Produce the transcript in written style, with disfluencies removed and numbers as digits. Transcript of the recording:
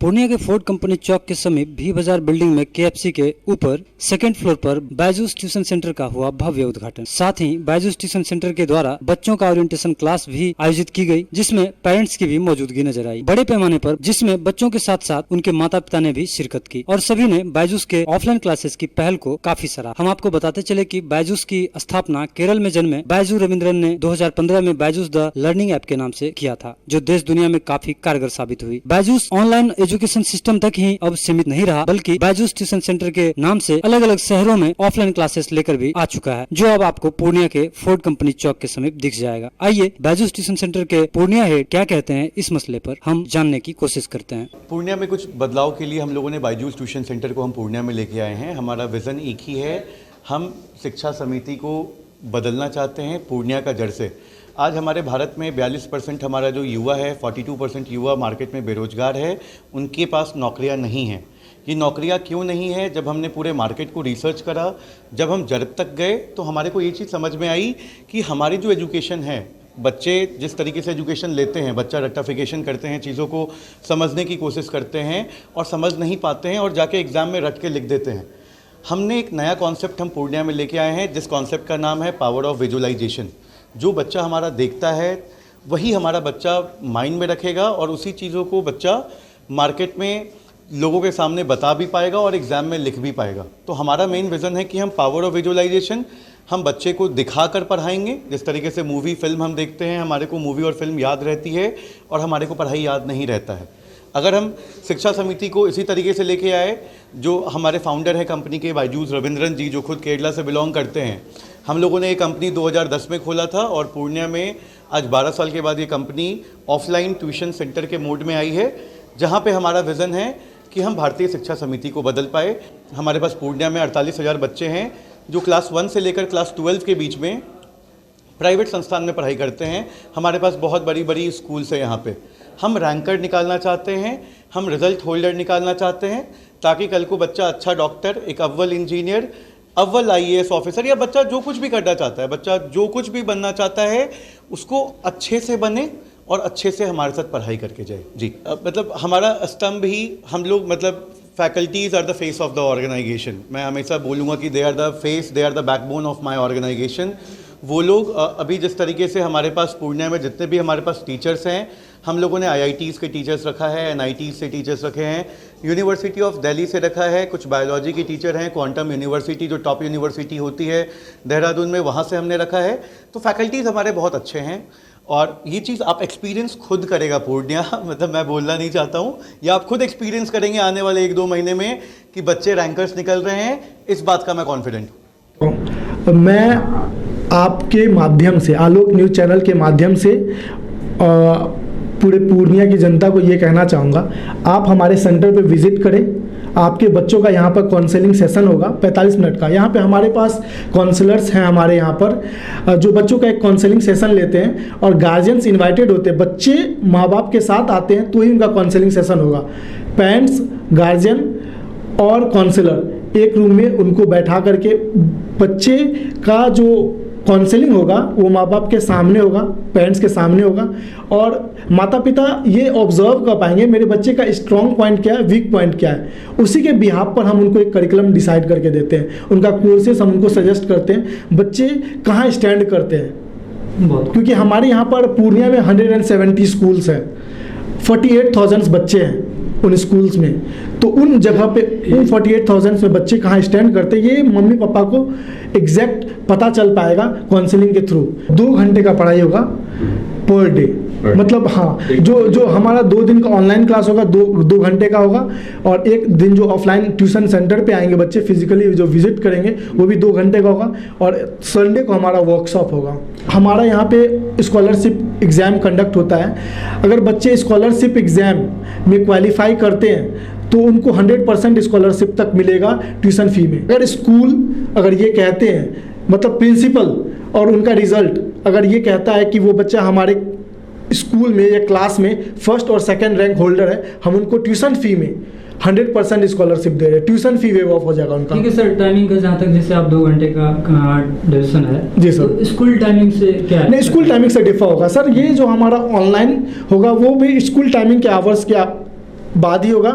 पूर्णिया के Ford company चौक के समीप भी बाजार बिल्डिंग में केएफसी के ऊपर सेकंड फ्लोर पर बायजूस ट्यूशन सेंटर का हुआ भव्य उद्घाटन। साथ ही बायजूस ट्यूशन सेंटर के द्वारा बच्चों का ओरिएंटेशन क्लास भी आयोजित की गई, जिसमें पेरेंट्स की भी मौजूदगी नजर आई बड़े पैमाने पर, जिसमें बच्चों के साथ साथ उनके माता पिता ने भी शिरकत की और सभी ने बायजूस के ऑफलाइन क्लासेस की पहल को काफी सराहा। हम आपको बताते चले कि बायजूस की स्थापना केरल में जन्मे बायजू रविंद्रन ने 2015 में बायजूस द लर्निंग ऐप के नाम से किया था, जो देश दुनिया में काफी कारगर साबित हुई। बायजूस ऑनलाइन एजुकेशन सिस्टम तक ही अब सीमित नहीं रहा, बल्कि बायजूस ट्यूशन सेंटर के नाम से अलग अलग शहरों में ऑफलाइन क्लासेस लेकर भी आ चुका है, जो अब आपको पूर्णिया के फोर्ड कंपनी चौक के समीप दिख जाएगा। आइए बायजूस ट्यूशन सेंटर के पूर्णिया हेड क्या कहते हैं इस मसले पर हम जानने की कोशिश करते हैं। पूर्णिया में कुछ बदलाव के लिए हम लोगों ने बायजूस ट्यूशन सेंटर को हम पूर्णिया में लेके आए हैं। हमारा विजन एक ही है, हम शिक्षा समिति को बदलना चाहते हैं पूर्णिया का जड़ से। आज हमारे भारत में 42% हमारा जो युवा है, 42% युवा मार्केट में बेरोजगार है, उनके पास नौकरियां नहीं हैं। ये नौकरियां क्यों नहीं है? जब हमने पूरे मार्केट को रिसर्च करा, जब हम जड़ तक गए, तो हमारे को ये चीज़ समझ में आई कि हमारी जो एजुकेशन है, बच्चे जिस तरीके से एजुकेशन लेते हैं, बच्चा रट्टाफिकेशन करते हैं, चीज़ों को समझने की कोशिश करते हैं और समझ नहीं पाते हैं और जाके एग्ज़ाम में रट के लिख देते हैं। हमने एक नया कॉन्सेप्ट हम पूर्णिया में लेके आए हैं, जिस कॉन्सेप्ट का नाम है पावर ऑफ विजुअलाइजेशन। जो बच्चा हमारा देखता है वही हमारा बच्चा माइंड में रखेगा और उसी चीज़ों को बच्चा मार्केट में लोगों के सामने बता भी पाएगा और एग्ज़ाम में लिख भी पाएगा। तो हमारा मेन विज़न है कि हम पावर ऑफ विजुअलाइजेशन हम बच्चे को दिखा कर पढ़ाएंगे। जिस तरीके से मूवी फिल्म हम देखते हैं, हमारे को मूवी और फिल्म याद रहती है और हमारे को पढ़ाई याद नहीं रहता है। अगर हम शिक्षा समिति को इसी तरीके से लेके आए, जो हमारे फाउंडर हैं कंपनी के बायजूस रविंद्रन जी, जो खुद केरला से बिलोंग करते हैं, हम लोगों ने ये कंपनी 2010 में खोला था और पूर्णिया में आज 12 साल के बाद ये कंपनी ऑफलाइन ट्यूशन सेंटर के मोड में आई है, जहाँ पे हमारा विज़न है कि हम भारतीय शिक्षा समिति को बदल पाए। हमारे पास पूर्णिया में 48,000 बच्चे हैं जो क्लास 1 से लेकर क्लास 12 के बीच में प्राइवेट संस्थान में पढ़ाई करते हैं। हमारे पास बहुत बड़ी बड़ी स्कूल्स है। यहाँ पे हम रैंकर निकालना चाहते हैं, हम रिजल्ट होल्डर निकालना चाहते हैं, ताकि कल को बच्चा अच्छा डॉक्टर, एक अव्वल इंजीनियर, अव्वल IAS ऑफिसर, या बच्चा जो कुछ भी करना चाहता है, बच्चा जो कुछ भी बनना चाहता है, उसको अच्छे से बने और अच्छे से हमारे साथ पढ़ाई करके जाए। जी, मतलब हमारा स्तंभ ही हम लोग, मतलब faculties are the face of the organization. मैं हमेशा बोलूँगा कि they are the face, they are the backbone of my organization. वो लोग अभी जिस तरीके से हमारे पास पूर्णिया में जितने भी हमारे पास टीचर्स हैं, हम लोगों ने IITs के टीचर्स रखा है, NITs से टीचर्स रखे हैं, यूनिवर्सिटी ऑफ दिल्ली से रखा है, कुछ बायोलॉजी के टीचर हैं, क्वांटम यूनिवर्सिटी जो टॉप यूनिवर्सिटी होती है देहरादून में, वहाँ से हमने रखा है। तो फैकल्टीज़ हमारे बहुत अच्छे हैं और ये चीज़ आप एक्सपीरियंस खुद करेगा पूर्णिया, मतलब मैं बोलना नहीं चाहता हूँ, या आप खुद एक्सपीरियंस करेंगे आने वाले 1-2 महीने में कि बच्चे रैंकर्स निकल रहे हैं। इस बात का मैं कॉन्फिडेंट हूँ। मैं आपके माध्यम से, आलोक न्यूज़ चैनल के माध्यम से पूरे पूर्णिया की जनता को ये कहना चाहूँगा, आप हमारे सेंटर पे विज़िट करें। आपके बच्चों का यहाँ पर काउंसलिंग सेशन होगा 45 मिनट का। यहाँ पे हमारे पास काउंसलर्स हैं हमारे यहाँ पर, जो बच्चों का एक काउंसलिंग सेशन लेते हैं और गार्जियंस इनवाइटेड होते हैं। बच्चे माँ बाप के साथ आते हैं तो ही उनका काउंसलिंग सेशन होगा। पेरेंट्स, गार्जियन और काउंसलर एक रूम में उनको बैठा करके बच्चे का जो काउंसलिंग होगा वो माँ बाप के सामने होगा, पेरेंट्स के सामने होगा और माता पिता ये ऑब्जर्व कर पाएंगे मेरे बच्चे का स्ट्रॉन्ग पॉइंट क्या है, वीक पॉइंट क्या है। उसी के बिहाफ पर हम उनको एक करिकुलम डिसाइड करके देते हैं, उनका कोर्सेस हम उनको सजेस्ट करते हैं, बच्चे कहाँ स्टैंड करते हैं। क्योंकि हमारे यहाँ पर पूर्णिया में 170 स्कूल्स हैं, 48,000 बच्चे हैं उन स्कूल्स में। तो उन जगह पे उन 48,000 में बच्चे कहाँ स्टैंड करते, ये मम्मी पापा को एग्जैक्ट पता चल पाएगा काउंसलिंग के थ्रू। 2 घंटे का पढ़ाई होगा पर डे, मतलब हाँ, जो हमारा 2 दिन का ऑनलाइन क्लास होगा 2 घंटे का होगा और 1 दिन जो ऑफलाइन ट्यूशन सेंटर पे आएंगे बच्चे फिजिकली जो विजिट करेंगे वो भी 2 घंटे का होगा और संडे को हमारा वर्कशॉप होगा। हमारा यहाँ पे स्कॉलरशिप एग्ज़ाम कंडक्ट होता है। अगर बच्चे स्कॉलरशिप एग्ज़ाम में क्वालिफाई करते हैं तो उनको 100% स्कॉलरशिप तक मिलेगा ट्यूशन फ़ी में। अगर स्कूल अगर ये कहते हैं, मतलब प्रिंसिपल और उनका रिज़ल्ट अगर ये कहता है कि वो बच्चा हमारे स्कूल में या क्लास में फर्स्ट और सेकंड रैंक होल्डर है, हम उनको ट्यूशन फ़ी में 100% स्कॉलरशिप दे रहे हैं, ट्यूशन फ़ी वेव ऑफ हो जाएगा उनका। ठीक है सर, टाइमिंग का जहाँ तक जैसे आप 2 घंटे का ड्यूरेशन है जी सर, तो स्कूल टाइमिंग से क्या है? नहीं, स्कूल टाइमिंग से डिफर होगा सर। ये जो हमारा ऑनलाइन होगा वो भी स्कूल टाइमिंग के आवर्स के बाद ही होगा।